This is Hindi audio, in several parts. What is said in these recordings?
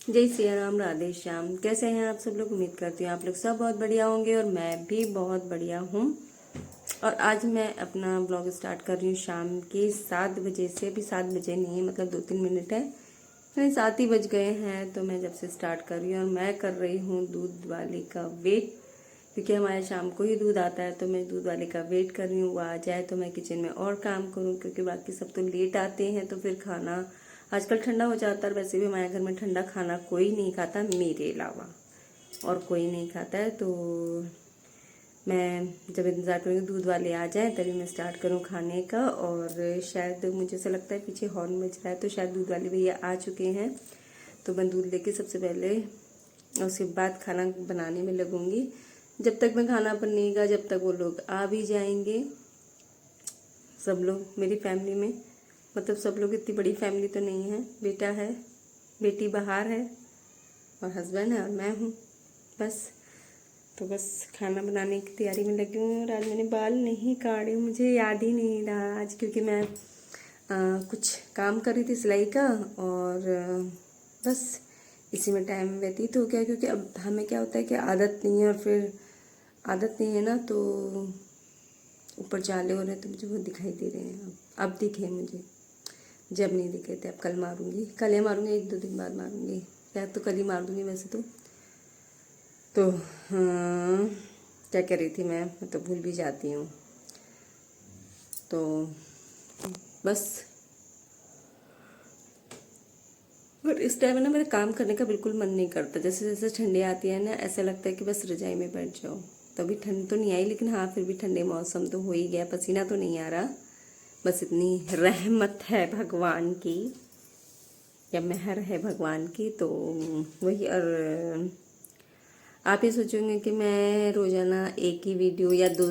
जय सिया राम, राधे श्याम। कैसे हैं आप सब लोग? उम्मीद करती हूँ आप लोग सब बहुत बढ़िया होंगे और मैं भी बहुत बढ़िया हूँ। और आज मैं अपना ब्लॉग स्टार्ट कर रही हूँ शाम के 7 बजे से। अभी 7 बजे नहीं है, मतलब 2-3 मिनट है, यानी 7 ही बज गए हैं। तो मैं जब से स्टार्ट कर रही हूँ और मैं कर रही हूँ दूध वाले का वेट, क्योंकि हमारे शाम को ही दूध आता है। तो मैं दूध वाले का वेट कर रही हूँ, वो आ जाए तो मैं किचन में और काम करूँ, क्योंकि बाकी सब तो लेट आते हैं। तो फिर खाना आजकल ठंडा हो जाता है। वैसे भी हमारे घर में ठंडा खाना कोई नहीं खाता मेरे अलावा, और कोई नहीं खाता है। तो मैं जब इंतज़ार करूँगी दूध वाले आ जाए तभी मैं स्टार्ट करूँ खाने का। और शायद मुझे ऐसा लगता है पीछे हॉर्न बज रहा है, तो शायद दूध वाले भैया आ चुके हैं। तो मैं दूध लेके सबसे पहले उसके बाद खाना बनाने में लगूंगी। जब तक मैं खाना बनेगा, जब तक वो लोग आ भी जाएंगे, सब लोग मेरी फैमिली में, मतलब सब लोग, इतनी बड़ी फैमिली तो नहीं है। बेटा है, बेटी बाहर है, और हस्बैंड है, और मैं हूँ बस। तो बस खाना बनाने की तैयारी में लगी हूँ। और आज मैंने बाल नहीं काटे, मुझे याद ही नहीं रहा आज, क्योंकि मैं कुछ काम कर रही थी सिलाई का, और बस इसी में टाइम व्यतीत हो गया। क्योंकि अब हमें क्या होता है कि आदत नहीं है, और फिर आदत नहीं है ना, तो ऊपर जाले हो रहे हैं तो मुझे वो दिखाई दे रहे हैं। अब दिखे मुझे, जब नहीं दिखे थे। अब कल मारूंगी, कल ही मारूंगी, 1-2 दिन बाद मारूंगी, या तो कल ही मार दूंगी वैसे तो हाँ, क्या कह रही थी मैं तो भूल भी जाती हूँ। तो बस, और इस टाइम में ना मेरे काम करने का बिल्कुल मन नहीं करता। जैसे जैसे ठंडी आती है ना, ऐसा लगता है कि बस रजाई में बैठ जाओ। तो अभी ठंड तो नहीं आई, लेकिन हाँ फिर भी ठंडे मौसम तो हो ही गया। पसीना तो नहीं आ रहा, बस इतनी रहमत है भगवान की, या मेहर है भगवान की। तो वही। और आप ये सोचोगे कि मैं रोज़ाना एक ही वीडियो या दो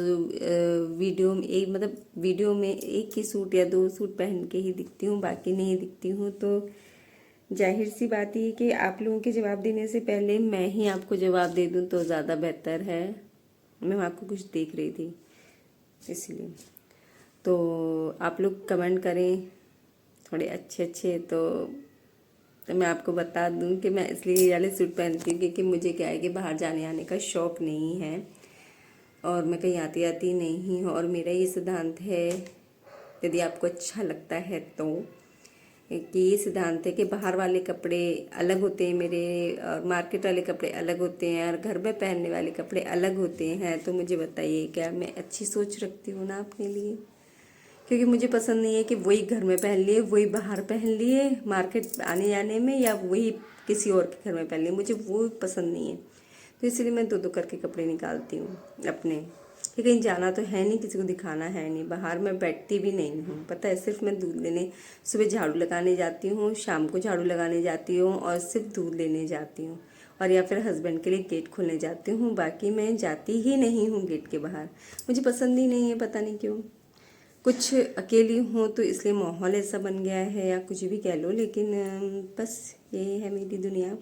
वीडियो में एक, मतलब वीडियो में एक ही सूट या 2 सूट पहन के ही दिखती हूँ, बाकी नहीं दिखती हूँ। तो जाहिर सी बात है कि आप लोगों के जवाब देने से पहले मैं ही आपको जवाब दे दूँ तो ज़्यादा बेहतर है। मैं आपको कुछ देख रही थी इसलिए। तो आप लोग कमेंट करें थोड़े अच्छे अच्छे, तो मैं आपको बता दूं कि मैं इसलिए ये वाले सूट पहनती हूँ, क्योंकि मुझे क्या है कि बाहर जाने आने का शौक़ नहीं है, और मैं कहीं आती आती नहीं हूँ। और मेरा ये सिद्धांत है, यदि आपको अच्छा लगता है तो, कि ये सिद्धांत है कि बाहर वाले कपड़े अलग होते हैं मेरे, और मार्केट वाले कपड़े अलग होते हैं, और घर में पहनने वाले कपड़े अलग होते हैं। तो मुझे बताइए, क्या मैं अच्छी सोच रखती हूँ ना अपने लिए? क्योंकि मुझे पसंद नहीं है कि वही घर में पहन लिए, वही बाहर पहन लिए मार्केट आने जाने में, या वही किसी और के घर में पहन लिए। मुझे वो पसंद नहीं है। तो इसलिए मैं 2-2 करके कपड़े निकालती हूँ अपने, कि कहीं जाना तो है नहीं, किसी को दिखाना है नहीं। बाहर मैं बैठती भी नहीं हूँ, पता है। सिर्फ मैं दूध लेने सुबह झाड़ू लगाने जाती हूँ, शाम को झाड़ू लगाने जाती हूँ, और सिर्फ दूध लेने जाती हूँ, और या फिर हस्बैंड के लिए गेट खोलने जाती हूँ। बाकी मैं जाती ही नहीं हूँ गेट के बाहर, मुझे पसंद ही नहीं है, पता नहीं क्यों। कुछ अकेली हूँ तो इसलिए माहौल ऐसा बन गया है, या कुछ भी कह लो, लेकिन बस यही है मेरी दुनिया।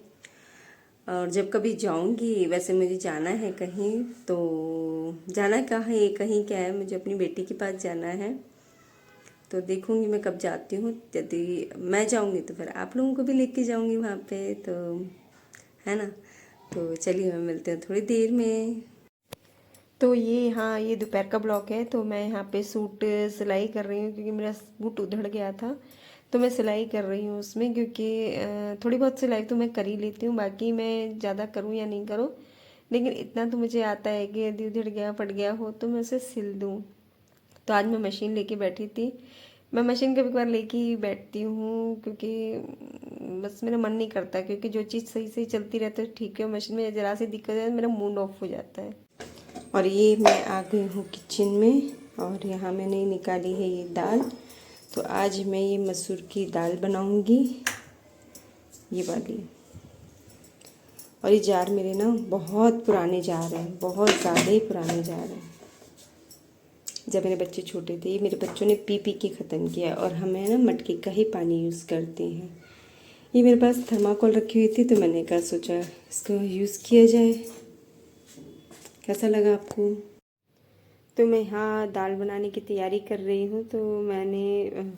और जब कभी जाऊँगी, वैसे मुझे जाना है कहीं, तो जाना कहाँ है, कहीं क्या है, मुझे अपनी बेटी के पास जाना है। तो देखूँगी मैं कब जाती हूँ। यदि मैं जाऊँगी तो फिर आप लोगों को भी लेके जाऊँगी वहाँ पे, तो है ना। तो चलिए, मैं मिलते हैं थोड़ी देर में। तो ये, हाँ, ये दोपहर का ब्लॉग है। तो मैं यहाँ पे सूट सिलाई कर रही हूँ, क्योंकि मेरा सूट उधड़ गया था। तो मैं सिलाई कर रही हूँ उसमें, क्योंकि थोड़ी बहुत सिलाई तो मैं कर ही लेती हूँ। बाकी मैं ज़्यादा करूँ या नहीं करूँ, लेकिन इतना तो मुझे आता है कि यदि उधड़ गया, फट गया हो, तो मैं उसे सिल दूँ। तो आज मैं मशीन लेके बैठी थी। मैं मशीन कभी कभार लेके ही बैठती हूँ, क्योंकि बस मेरा मन नहीं करता, क्योंकि जो चीज़ सही सही चलती रहती है ठीक है। मशीन में ज़रा सी दिक्कत है, मेरा मूड ऑफ हो जाता है। और ये मैं आ गई हूँ किचन में, और यहाँ मैंने निकाली है ये दाल। तो आज मैं ये मसूर की दाल बनाऊँगी, ये वाली। और ये जार मेरे ना बहुत पुराने जार हैं, बहुत ज़्यादा ही पुराने जार हैं। जब मेरे बच्चे छोटे थे, मेरे बच्चों ने पी पी के ख़त्म किया, और हमें ना मटके का ही पानी यूज़ करते हैं। ये मेरे पास थर्माकोल रखी हुई थी, तो मैंने कहा सोचा इसको यूज़ किया जाए। कैसा लगा आपको? तो मैं यहाँ दाल बनाने की तैयारी कर रही हूँ। तो मैंने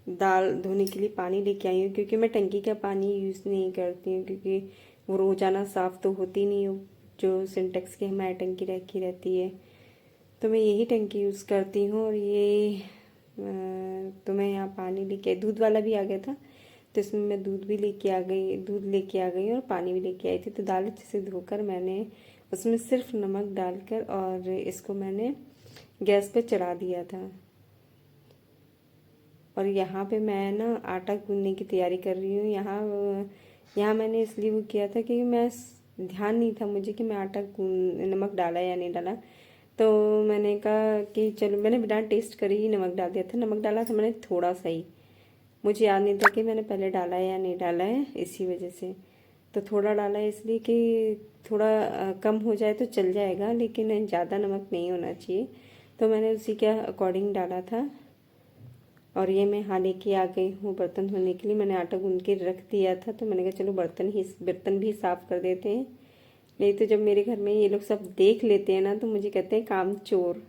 दाल धोने के लिए पानी लेके आई हूँ, क्योंकि मैं टंकी का पानी यूज़ नहीं करती हूँ, क्योंकि वो रोज़ाना साफ़ तो होती नहीं हो, जो सिंटेक्स की हमारी टंकी रखी रहती है, तो मैं यही टंकी यूज़ करती हूँ। और ये तो मैं यहाँ पानी लेके, दूध वाला भी आ गया था, तो इसमें मैं दूध लेके आ गई और पानी भी लेके आई थी। तो दाल अच्छे से धोकर मैंने उसमें सिर्फ नमक डालकर और इसको मैंने गैस पे चढ़ा दिया था। और यहाँ पे मैं ना आटा गूंदने की तैयारी कर रही हूँ। यहाँ मैंने इसलिए वो किया था क्योंकि मैं ध्यान नहीं था मुझे कि मैं नमक डाला या नहीं डाला। तो मैंने कहा कि चलो, मैंने बिना टेस्ट करे ही नमक डाल दिया था। नमक डाला था मैंने थोड़ा सा ही, मुझे याद नहीं था कि मैंने पहले डाला है या नहीं डाला है, इसी वजह से। तो थोड़ा डाला है इसलिए कि थोड़ा कम हो जाए तो चल जाएगा, लेकिन ज़्यादा नमक नहीं होना चाहिए। तो मैंने उसी के अकॉर्डिंग डाला था। और ये मैं यहाँ लेके आ गई हूँ बर्तन धोने के लिए। मैंने आटा गूंद के रख दिया था, तो मैंने कहा चलो बर्तन भी साफ़ कर देते हैं। नहीं तो जब मेरे घर में ये लोग सब देख लेते हैं ना, तो मुझे कहते हैं काम चोर।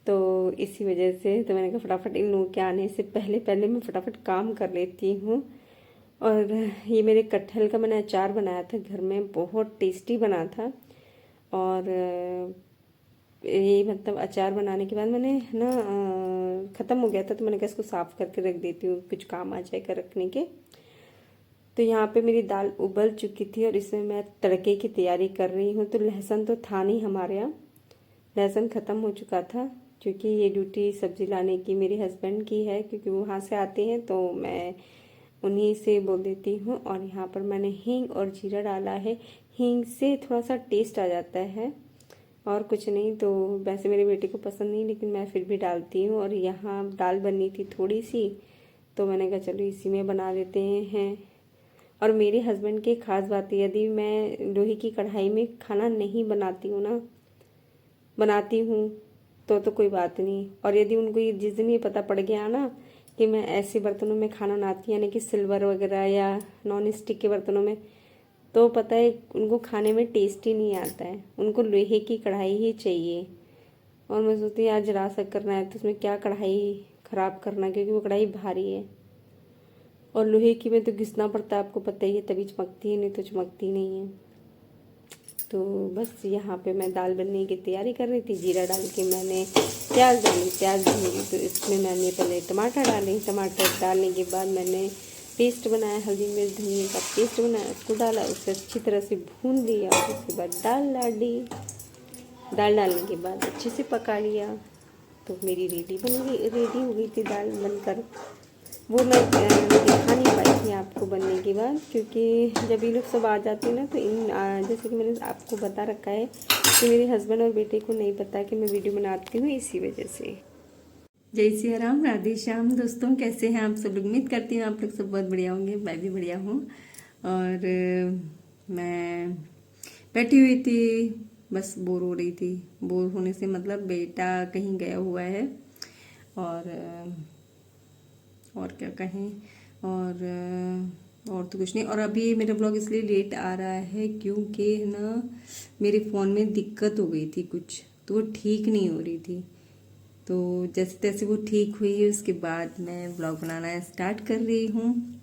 तो इसी वजह से तो मैंने कहा फटाफट इन लोगों के आने से पहले पहले मैं फटाफट काम कर लेती हूँ। और ये मेरे कटहल का मैंने अचार बनाया था घर में, बहुत टेस्टी बना था। और ये मतलब अचार बनाने के बाद मैंने ना ख़त्म हो गया था, तो मैंने कहा इसको साफ़ करके रख देती हूँ, कुछ काम आ जाएगा रखने के। तो यहाँ पे मेरी दाल उबल चुकी थी और इसमें मैं तड़के की तैयारी कर रही हूँ। तो लहसुन तो था नहीं हमारे यहाँ, लहसुन ख़त्म हो चुका था, क्योंकि ये ड्यूटी सब्ज़ी लाने की मेरे हस्बैंड की है, क्योंकि वो वहाँ से आते हैं तो मैं उन्हीं से बोल देती हूँ। और यहाँ पर मैंने हींग और जीरा डाला है। हींग से थोड़ा सा टेस्ट आ जाता है, और कुछ नहीं। तो वैसे मेरे बेटे को पसंद नहीं, लेकिन मैं फिर भी डालती हूँ। और यहाँ दाल बननी थी थोड़ी सी, तो मैंने कहा चलो इसी में बना लेते हैं। और मेरे हस्बैंड की खास बात है, यदि मैं लोहे की कढ़ाई में खाना नहीं बनाती हूँ तो कोई बात नहीं। और यदि उनको ये जिस दिन ये पता पड़ गया ना कि मैं ऐसे बर्तनों में खाना बनाती हूँ, यानी कि सिल्वर वगैरह या नॉन स्टिक के बर्तनों में, तो पता है उनको खाने में टेस्ट ही नहीं आता है, उनको लोहे की कढ़ाई ही चाहिए। और मैं सोचती हूँ आज रात करना है तो उसमें क्या कढ़ाई ख़राब करना, क्योंकि वो कढ़ाई भारी है। और लोहे की में तो घिसना पड़ता है, आपको पता ही है, तभी चमकती है, नहीं तो चमकती नहीं है। तो बस यहाँ पे मैं दाल बनने की तैयारी कर रही थी। जीरा डाल के मैंने प्याज डाली, तो इसमें मैंने पहले टमाटर डाले। टमाटर डालने के बाद मैंने पेस्ट बनाया, हल्दी मिर्च धनिया का पेस्ट बनाया, उसको डाला, उसे अच्छी तरह से भून लिया। उसके बाद दाल डालने के बाद अच्छे से पका लिया। तो मेरी रेडी हो गई थी दाल बनकर। वो मैं दिखा नहीं पाई थी आपको बनने के बाद, क्योंकि जब ये लोग सब आ जाते हैं ना, तो जैसे कि मैंने आपको बता रखा है कि मेरे हस्बैंड और बेटे को नहीं पता कि मैं वीडियो बनाती हूँ, इसी वजह से। जय सिया राम, राधे श्याम। दोस्तों कैसे हैं आप सब लोग? उम्मीद करती हूँ आप लोग सब बहुत बढ़िया होंगे, मैं भी बढ़िया हूँ। और मैं बैठी हुई थी, बस बोर हो रही थी। बोर होने से मतलब बेटा कहीं गया हुआ है, और क्या कहें, और तो कुछ नहीं। और अभी मेरा ब्लॉग इसलिए लेट आ रहा है क्योंकि ना मेरे फ़ोन में दिक्कत हो गई थी कुछ, तो वो ठीक नहीं हो रही थी। तो जैसे तैसे वो ठीक हुई है, उसके बाद मैं ब्लॉग बनाना स्टार्ट कर रही हूँ।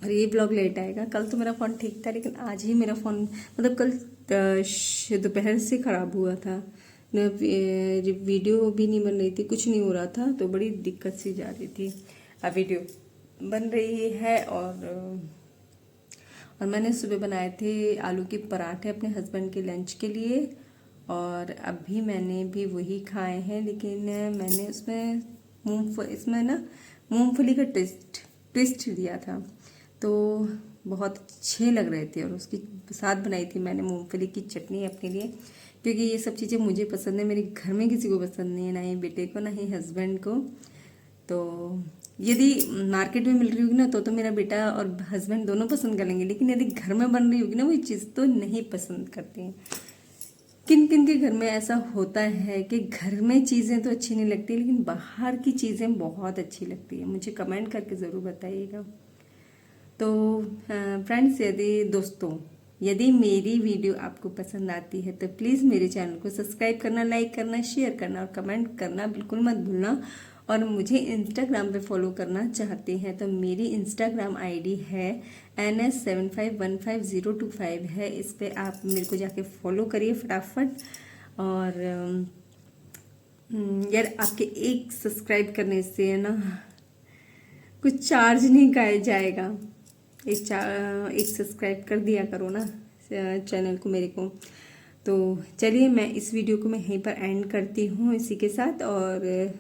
और ये ब्लॉग लेट आएगा। कल तो मेरा फ़ोन ठीक था, लेकिन आज ही मेरा फ़ोन मतलब कल दोपहर से ख़राब हुआ था न, वीडियो भी नहीं बन रही थी, कुछ नहीं हो रहा था, तो बड़ी दिक्कत सी जा रही थी। अब वीडियो बन रही है। और मैंने सुबह बनाए थे आलू के पराठे अपने हस्बैंड के लंच के लिए, और अभी मैंने भी वही खाए हैं, लेकिन मैंने इसमें ना मूंगफली का ट्विस्ट दिया था, तो बहुत अच्छे लग रहे थे। और उसके साथ बनाई थी मैंने मूंगफली की चटनी अपने लिए, क्योंकि ये सब चीज़ें मुझे पसंद है, मेरे घर में किसी को पसंद नहीं है, ना ही बेटे को ना ही हस्बैंड को। तो यदि मार्केट में मिल रही होगी ना तो मेरा बेटा और हस्बैंड दोनों पसंद कर लेंगे, लेकिन यदि घर में बन रही होगी ना वो चीज़ तो नहीं पसंद करते हैं। किन किन के घर में ऐसा होता है कि घर में चीज़ें तो अच्छी नहीं लगती, लेकिन बाहर की चीज़ें बहुत अच्छी लगती है? मुझे कमेंट करके ज़रूर बताइएगा। तो फ्रेंड्स, यदि मेरी वीडियो आपको पसंद आती है तो प्लीज़ मेरे चैनल को सब्सक्राइब करना, लाइक करना, शेयर करना और कमेंट करना बिल्कुल मत भूलना। और मुझे इंस्टाग्राम पे फॉलो करना चाहते हैं तो मेरी इंस्टाग्राम आईडी है NS75155025 है। इस पे आप मेरे को जाके फॉलो करिए फटाफट। और यार आपके एक सब्सक्राइब करने से है ना कुछ चार्ज नहीं खाया जाएगा। एक सब्सक्राइब कर दिया करो ना चैनल को मेरे को। तो चलिए मैं इस वीडियो को मैं यहीं पर एंड करती हूँ इसी के साथ, और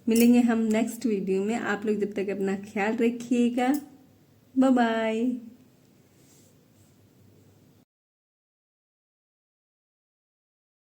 मिलेंगे हम नेक्स्ट वीडियो में। आप लोग जब तक अपना ख्याल रखिएगा। Bye bye.